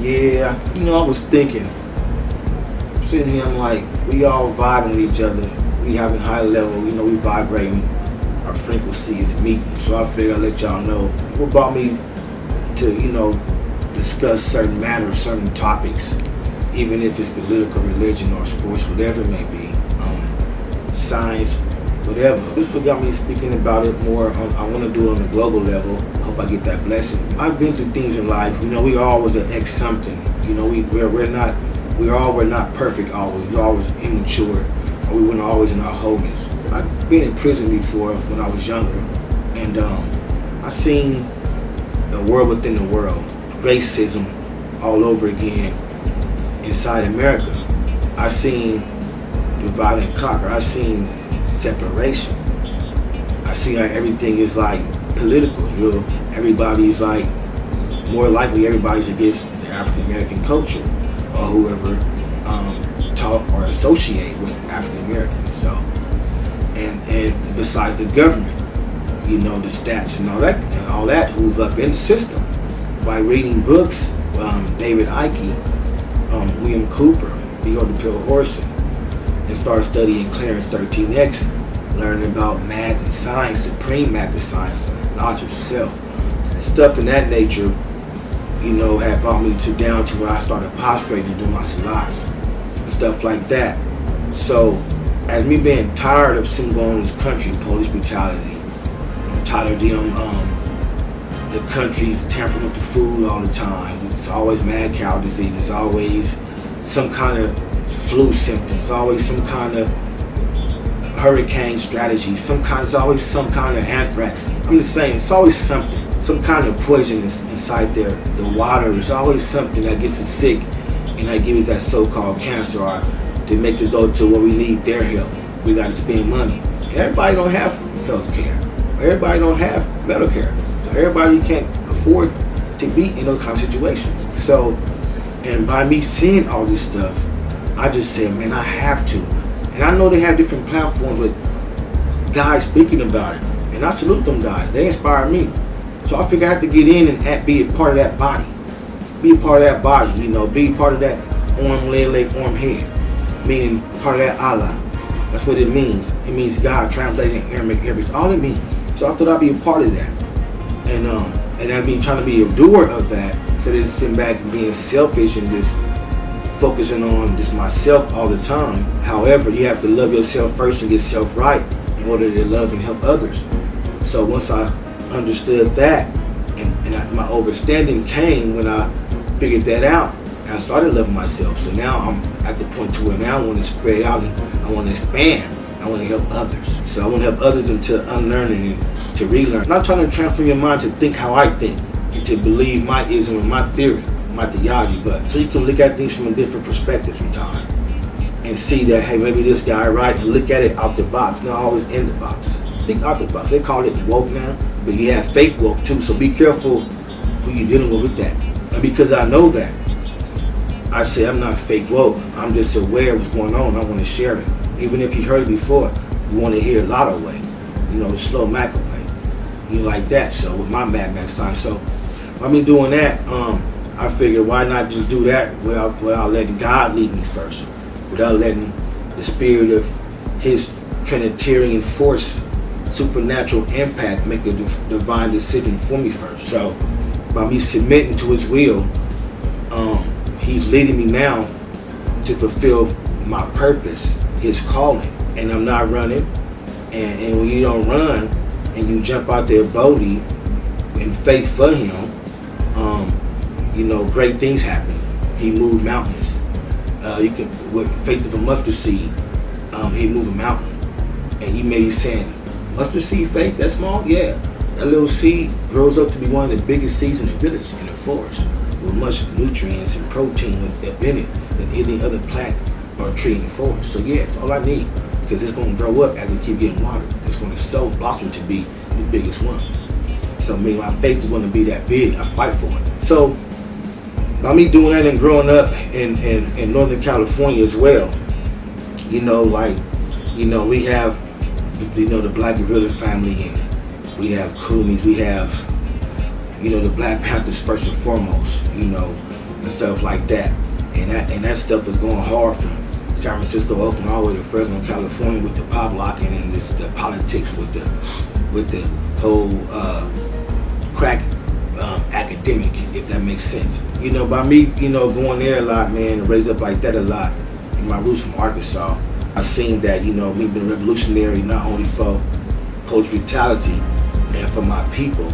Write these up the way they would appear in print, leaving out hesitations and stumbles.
Yeah, I was thinking, sitting here, I'm like, we all vibing with each other. We having high level, we vibrating. Our frequency is meeting. So I figured I'd let y'all know what brought me to, discuss certain matters, certain topics, even if it's political, religion, or sports, whatever it may be, science, whatever. This what got me speaking about it more. I want to do it on a global level. Hope I get that blessing. I've been through things in life. We all was an ex something. We're not perfect always. We're always immature, or we weren't always in our wholeness. I've been in prison before when I was younger, and I seen the world within the world, racism all over again inside America. I seen divide and conquer. I seen separation. I see how everything is like political. Everybody's like, more likely everybody's against the African American culture, or whoever talk or associate with African Americans. So, and besides the government, the stats and all that, who's up in the system. By reading books, David Icke, William Cooper, we go to Bill Orson, and start studying Clarence 13X, learning about math and science, supreme math and science, knowledge of self. Stuff in that nature, had brought me down to where I started prostrating, doing my salats, stuff like that. So, as me being tired of seeing going on in this country, police brutality, I'm tired of the country's tampering with the food all the time. It's always mad cow disease. It's always some kind of flu symptoms. Always some kind of hurricane strategy. It's always some kind of anthrax. I'm just saying, it's always something. Some kind of poison inside there. The water is always something that gets us sick, and that gives us that so-called cancer, or to make us go to where we need their help. We got to spend money. Everybody don't have health care. Everybody don't have medical care. So everybody can't afford to be in those kind of situations. So, and by me seeing all this stuff, I just said, man, I have to. And I know they have different platforms with guys speaking about it. And I salute them guys. They inspire me. So I figured I had to get in and be a part of that body. Be a part of that body, be part of that arm, leg, arm, head. Meaning part of that Allah. That's what it means. It means God, translated in Aramaic. That's all it means. So I thought I'd be a part of that. And I've been trying to be a doer of that, so that sitting back and being selfish and just focusing on just myself all the time. However, you have to love yourself first and get self right in order to love and help others. So once I understood that, and my understanding came when I figured that out, I started loving myself. So now I'm at the point to where now I want to spread out and I want to expand. I want to help others. So I want to help others into unlearning and to relearn. I'm not trying to transform your mind to think how I think and to believe my ism and my theory, my theology, but so you can look at things from a different perspective sometimes and see that, hey, maybe this guy right, and look at it out the box, not always in the box. Think out the box. They call it woke now, but you have fake woke too, so be careful who you're dealing with that. And because I know that, I say I'm not fake woke. I'm just aware of what's going on. I want to share it. Even if you heard it before, you want to hear Lotto way, the SlowMac way, like that. So with my Mad Max sign. So by me doing that, I figured why not just do that without letting God lead me first, without letting the spirit of His Trinitarian force, supernatural impact, make a divine decision for me first. So by me submitting to His will, He's leading me now to fulfill my purpose, His calling. And I'm not running. And when you don't run and you jump out there boldly in faith for Him, great things happen. He moved mountains. You can, with faith of a mustard seed, He moved a mountain. And He made His saying, mustard seed faith, that small? Yeah. That little seed grows up to be one of the biggest seeds in the village, in the forest, with much nutrients and protein in it than any other plant or tree in the forest. So yeah, it's all I need, because it's going to grow up as it keep getting watered. It's going to so blossom to be the biggest one. So my faith is going to be that big. I fight for it. So by me doing that and growing up in Northern California as well, we have the Black Gorilla family, and we have Kumis, we have the Black Panthers first and foremost, and stuff like that. And that stuff is going hard from San Francisco, Oakland, all the way to Fresno, California, with the pop locking and the politics with the whole crack academic, if that makes sense. By me, going there a lot, man, and raised up like that a lot. In my roots from Arkansas, I seen that, me being revolutionary not only for police brutality and for my people,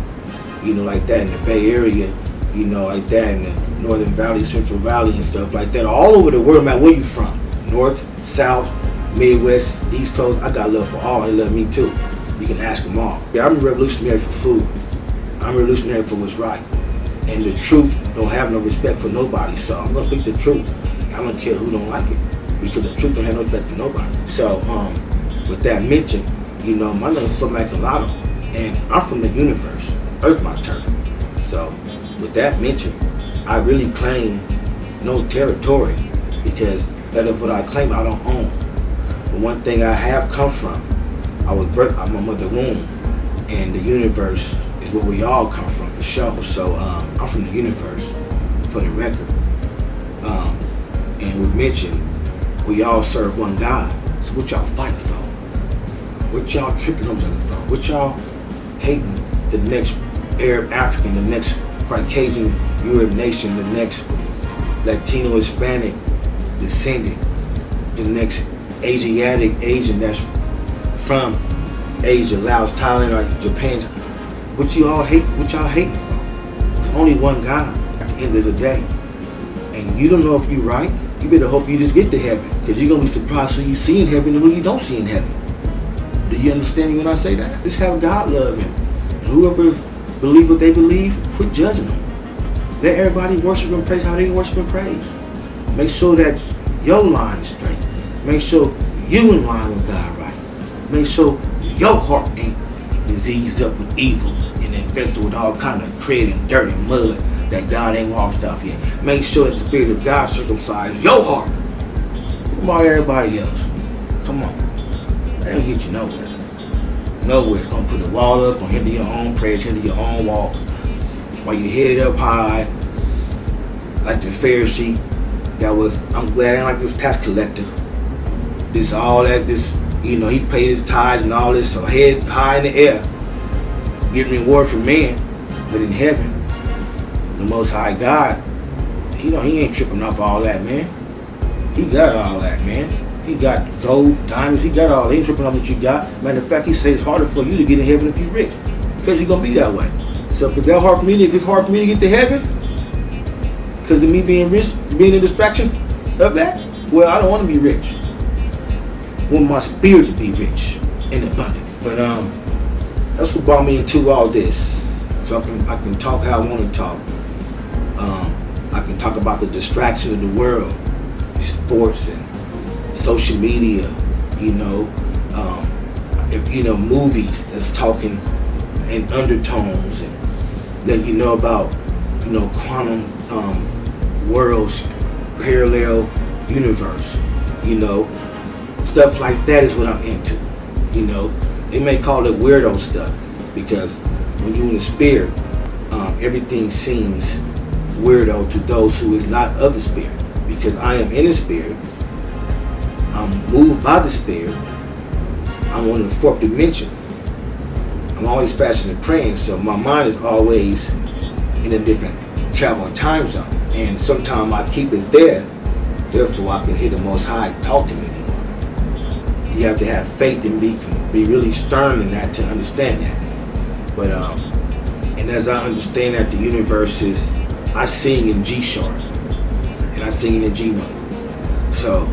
like that in the Bay Area, like that in the Northern Valley, Central Valley and stuff like that, all over the world, man. Where you from? North, South, Midwest, East Coast. I got love for all, and they love me too. You can ask them all. Yeah, I'm revolutionary for food. I'm revolutionary for what's right. And the truth don't have no respect for nobody, so I'm gonna speak the truth. I don't care who don't like it, because the truth don't have no respect for nobody. So, with that mentioned, my name is SlowmacNLotto, and I'm from the universe. Earth my turf. So, with that mentioned, I really claim no territory, because that of what I claim I don't own. But one thing I have come from, I was birthed out my mother's womb, and the universe is where we all come from, for sure. So I'm from the universe, for the record. And we mentioned we all serve one God. So what y'all fighting for? What y'all tripping on each other for? What y'all hating the next Arab African, the next Caucasian Europe nation, the next Latino Hispanic descendant, the next Asian that's from Asia, Laos, Thailand, or Japan? What y'all hating for? It's only one God at the end of the day. And you don't know if you're right. You better hope you just get to heaven, because you're going to be surprised who you see in heaven and who you don't see in heaven. Do you understand me when I say that? Just have God love, and whoever believe what they believe, quit judging them. Let everybody worship and praise how they worship and praise. Make sure that your line is straight. Make sure you in line with God right. Make sure your heart ain't diseased up with evil and infested with all kind of crud and dirt and mud that God ain't washed off yet. Make sure that the Spirit of God circumcise your heart. What about everybody else? Come on. That ain't get you nowhere. Nowhere. It's going to put the wall up, going to hinder your own prayers, hinder your own walk. While you head up high, like the Pharisee, I'm glad I ain't like this tax collector. He paid his tithes and all this, so head high in the air, getting reward from men, but in heaven, the Most High God, he ain't tripping off all that, man. He got all that, man. He got gold, diamonds, he got all. He ain't tripping off what you got. Matter of fact, he says it's harder for you to get in heaven if you're rich, because you're gonna be that way. So if it's hard for me to get to heaven, because of me being rich, being a distraction of that, well, I don't want to be rich. I want my spirit to be rich in abundance. But that's what brought me into all this. So I can talk how I want to talk. I can talk about the distraction of the world, sports and social media, movies that's talking in undertones, and let you know about, quantum worlds, parallel universe, stuff like that is what I'm into. They may call it weirdo stuff, because when you're in the spirit, everything seems weirdo to those who is not of the spirit, because I am in the spirit. I'm moved by the spirit. I'm on the fourth dimension. I'm always fasting and praying, so my mind is always in a different travel and time zone, and sometimes I keep it there, therefore I can hear the Most High talk to me more. You have to have faith and be really stern in that to understand that. But and as I understand that the universe is, I sing in G sharp and I sing in G note. So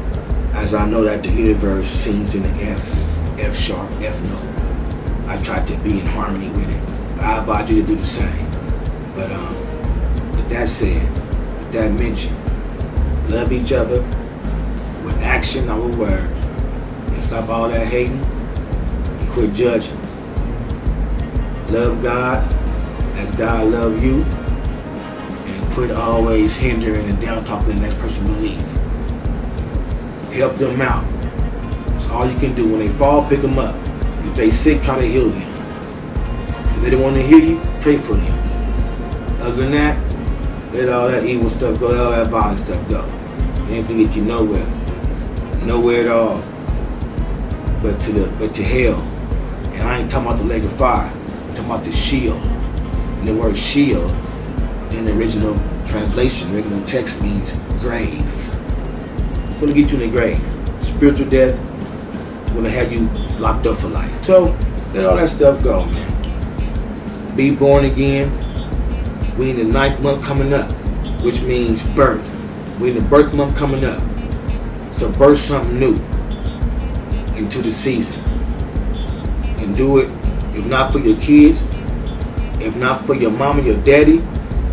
as I know that the universe sings in the F sharp, F note, I try to be in harmony with it. I advise you to do the same. But with that said, with that mentioned, love each other with action, not with words. And stop all that hating and quit judging. Love God as God love you, and quit always hindering and down talking the next person believe. Help them out. That's all you can do. When they fall, pick them up. If they sick, try to heal them. If they don't want to hear you, pray for them. Other than that, Let all that evil stuff go, let all that violent stuff go. It ain't gonna get you nowhere. Nowhere at all. But to hell. And I ain't talking about the lake of fire. I'm talking about the shield. And the word shield in the original translation, original text means grave. It's gonna get you in the grave. Spiritual death, gonna have you locked up for life. So let all that stuff go, man. Be born again. We in the 9th month coming up, which means birth. We in the birth month coming up. So birth something new into the season. And do it, if not for your kids, if not for your mama, your daddy,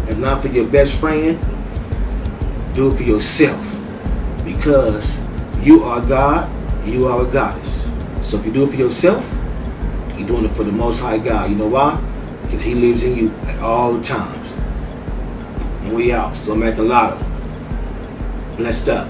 if not for your best friend, do it for yourself. Because you are God, you are a goddess. So if you do it for yourself, you're doing it for the Most High God. You know why? Because He lives in you at all the times. And we out. SlowmacNLotto. Blessed up.